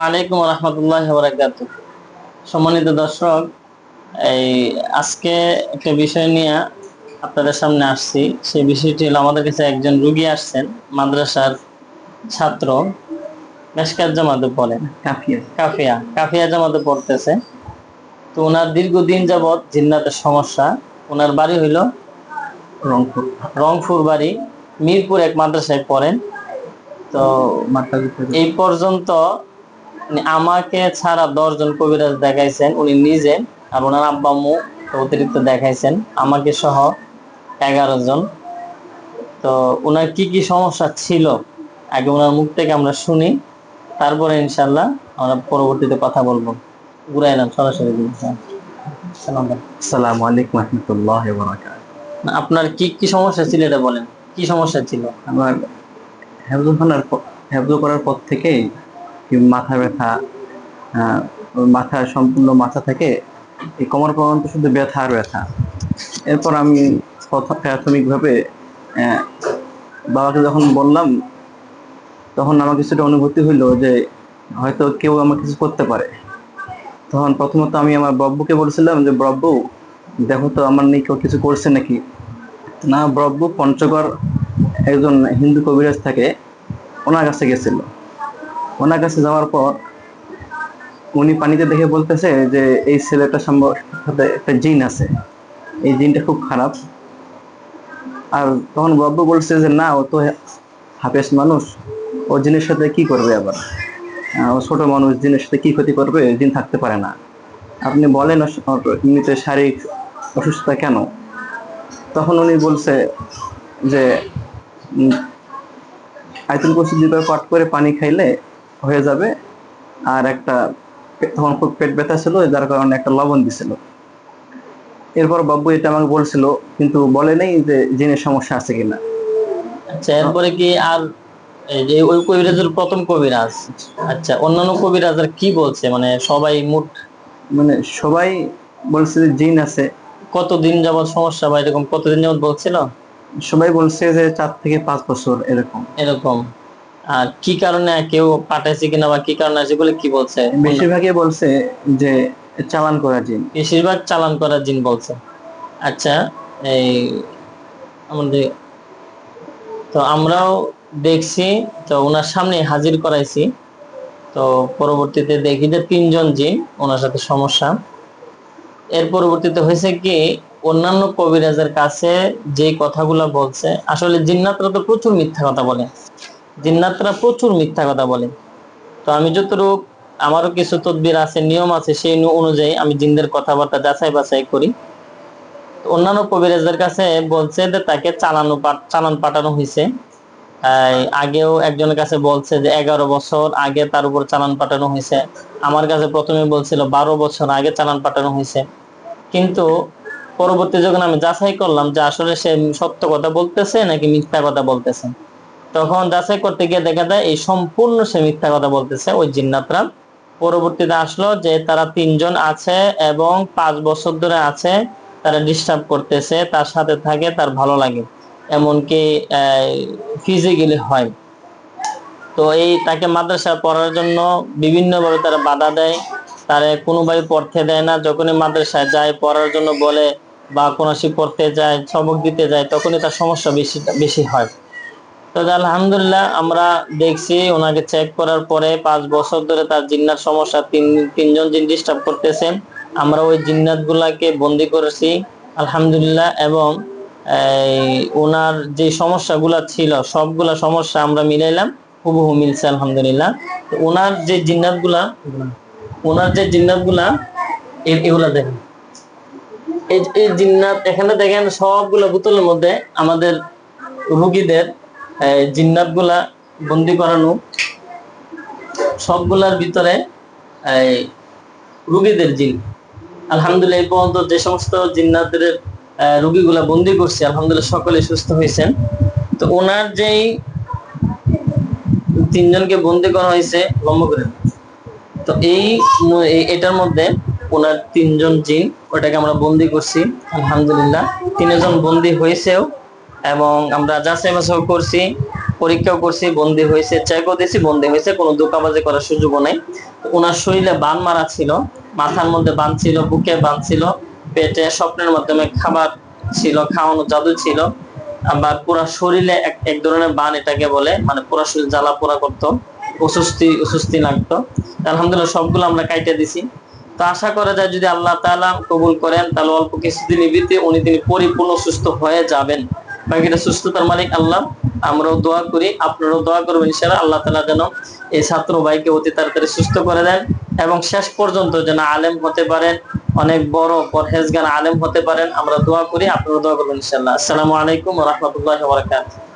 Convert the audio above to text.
আলাইকুম রহমতুল্লাহ বারাকাতুহু। সম্মানিত দর্শক, এই আজকে একটা বিষয় নিয়ে আপনাদের সামনে আসছি। সেই বিষয়টি হলো, আমাদের কাছে একজন রোগী আসছেন, মাদ্রাসার ছাত্র, মেশকাত জামাতে পড়েন, কাফিয়া কাফিয়া কাফিয়া জামাতে পড়তেছে। তো ওনার দীর্ঘদিন যাবৎ জিন্নাতের সমস্যা। ওনার বাড়ি হইল রংপুর রংপুর বাড়ি, মিরপুর এক মাদ্রাসায় পড়েন। তো এই পর্যন্ত আমাকে ছাড়া 10 জন কবিরাজ দেখাইছেন উনি নিজে, আর ওনার আব্বা আম্মু অতিরিক্ত দেখাইছেন, আমাকে সহ 11 জন। তো ওনার কি কি সমস্যা ছিল আগে ওনার মুখ থেকে আমরা শুনি, তারপরে ইনশাল্লাহ আমরা পরবর্তীতে কথা বলবো। ঘুরাইলাম সরাসরি। আসসালামু আলাইকুম রহমতুল্লাহ বারাকাতুহু। আপনার কি কি সমস্যা ছিল এটা বলেন, কি সমস্যা ছিল? আমার হেফজ করার পর থেকেই মাথা ব্যথা, মাথা সম্পূর্ণ মাথা থেকে এই কোমর পর্যন্ত শুধু ব্যথা আর ব্যথা। এরপর আমি প্রাথমিকভাবে বাবাকে যখন বললাম, তখন আমার কিছুটা অনুভূতি হইলো যে হয়তো কেউ আমার কিছু করতে পারে। তখন প্রথমত আমি আমার ব্রব্বুকে বলছিলাম যে, ব্রব্বু দেখো তো আমার নেই কেউ কিছু করছে নাকি। না, ব্রব্বু পঞ্চগড় একজন হিন্দু কবিরাজ থাকে, ওনার কাছে গেছিল। ওনার কাছে যাওয়ার পর উনি পানিতে দেখে বলতেছে যে এই ছেলেটা সম্ভবত একটা জিন আছে, এই জিনটা খুব খারাপ। আর তখন ব্রব্বু বলছে যে না, ও তো হাফেজ মানুষ, ও জিনের সাথে কি করবে আবার, ও ছোট মানুষ, জিনের সাথে কি ক্ষতি করবে, জিন থাকতে পারে না। আপনি বলেন ওর এমনিতে শারীরিক অসুস্থতা কেন। তখন উনি বলছে যে আয়াতুল কুরসি 2 বার পাঠ করে পানি খাইলে হয়ে যাবে। আর একটা তখন খুব পেট ব্যথা ছিল, যার কারণে একটা লবণ দিছিল। এরপর বাবু এটা আমাকে বলছিল, কিন্তু বলে নাই যে জিনের সমস্যা আছে কিনা। আচ্ছা, এরপরে কি আর এই যে ওই কবিরাজের প্রথম কবিরাজ? আচ্ছা, অন্যান্য কবিরাজরা কি বলছে, মানে সবাই মোট মানে সবাই বলছে যে জিন আছে। কতদিন যাবত সমস্যা বা এরকম কতদিন যাবত বলছিল? সবাই বলছে যে 4 থেকে 5 বছর এরকম। এরকম। আর কি কারণে কেউ পাঠাইছে কিনা বা কি কারণে আছে বলে কি বলছে? বেশিরভাগই বলছে যে চালান করা জিন। বেশিরভাগ চালান করা জিন বলছে। আচ্ছা, এই আমাদের তো আমরাও দেখছি, তো ওনার সামনে হাজির করাইছি। তো পরবর্তীতে দেখি যে 3 জন জিন ওনার সাথে সমস্যা। এর পরবর্তীতে হয়েছে কি, অন্যান্য কবিরাজের কাছে যে কথাগুলো বলছে, আসলে জিন্নাতরা তো প্রচুর মিথ্যা কথা বলে, জিন্নাতরা প্রচুর মিথ্যা কথা বলে। তো আমি যতটুকু, আমারও কিছু তদবির আছে, নিয়ম আছে, সেই অনুযায়ী আমি জিনদের কথাবার্তা যাচাই বাছাই করি। অন্যান্য কবিরাজদের কাছে বলছে যে তাকে চালান পাঠানো হয়েছে। আগেও একজনের কাছে বলছে যে 11 বছর আগে তার উপর চালান পাঠানো হয়েছে। আমার কাছে প্রথমে বলছিল 12 বছর আগে চালান পাঠানো হয়েছে। কিন্তু পরবর্তী যখন আমি যাচাই করলাম যে আসলে সে সত্য কথা বলতেছে নাকি মিথ্যা কথা বলতেছে, তখন যাচাই করতে গিয়ে দেখা যায় এই সম্পূর্ণ সে মিথ্যা কথা বলতেছে। ওই জিন্নাতরা পরবর্তীতে আসলো যে তারা 3 জন আছে এবং 5 বছর ধরে আছে, তারা ডিস্টার্ব করতেছে, তার সাথে থাকে, তার ভালো লাগে, এমনকি ফিজিক্যালি হয়। তো এই তাকে মাদ্রাসা পড়ার জন্য বিভিন্ন ভাবে তারা বাধা দেয়, তারা কোনোভাবে পড়তে দেয় না। যখনই মাদ্রাসায় যায় পড়ার জন্য বলে বা কোনো সে পড়তে যায়, সবক দিতে যায়, তখনই তার সমস্যা বেশি বেশি হয়। তো আলহামদুলিল্লাহ আমরা দেখছি ওনাকে চেক করার পরে 5 বছর ধরে তার জিন্নাত সমস্যা, তিনজন জিন ডিস্টার্ব করতেছে। আমরা ওই জিন্নাত গুলাকে বন্দি করেছি আলহামদুলিল্লাহ, এবং ওনার যে সমস্যাগুলা ছিল সবগুলা সমস্যা আমরা মিলাইলাম, হুবহু মিলছে আলহামদুলিল্লাহ। তো ওনার যে জিন্নাত গুলা এগুলা দেখেন, এই জিন্নাত এখানে দেখেন, সবগুলা বোতলের মধ্যে আমাদের রোগীদের জিন্নাত গুলা বন্দি করানো, সবগুলার ভিতরে রোগীদের জিন। আলহামদুলিল্লাহ এই পর্যন্ত যে সমস্ত জিন্নাতের রোগীগুলা বন্দি করছে আলহামদুলিল্লাহ সকলে সুস্থ হয়েছেন। তো ওনার যেই 3 জনকে বন্দি করা হয়েছে লম্বা করে, তো এটার মধ্যে ওনার 3 জন জিন, ওটাকে আমরা বন্দি করছি আলহামদুলিল্লাহ। 3 জন বন্দি হয়েছেও এবং আমরা যাচাই বাছাই করছি। পরীক্ষাও করছি, বন্দি হয়েছে, চেকও দিয়েছি, বন্দি হয়েছে, কোনো ধোঁকাবাজি করার সুযোগও নেই। ওনার শরীরে বান মারা ছিল, মাথার মধ্যে বান ছিল, বুকে বান ছিল, পেটে স্বপ্নের মাধ্যমে খাবার ছিল, খাওয়ানো জাদু ছিল। আবার পুরা শরীরে এক ধরনের বান এটাকে বলে, মানে পুরা শরীর জ্বালা পোড়া করতো, অস্বস্তি অস্বস্তি লাগতো। আলহামদুলিল্লাহ সবগুলো আমরা কাইটে দিছি। তো আশা করা যায় যদি আল্লাহ তাআলা কবুল করেন তাহলে অল্প কিছুদিনের ভিতরে তিনি পরিপূর্ণ সুস্থ হয়ে যাবেন। বাকিটা সুস্থতার মালিক আল্লাহ। আমরাও দোয়া করি, আপনারাও দোয়া করবেন ইনশাআল্লাহ আল্লাহ তাআলা যেন এই ছাত্র ভাইকে অতি তাড়াতাড়ি সুস্থ করে দেন এবং শেষ পর্যন্ত যেন আলেম হতে পারেন, অনেক বড় পরহেজগার আলেম হতে পারেন। আমরা দোয়া করি, আপনারাও দোয়া করবেন ইনশাআল্লাহ। আসসালামু আলাইকুম ওয়া রাহমাতুল্লাহি ওয়া বারাকাতুহু।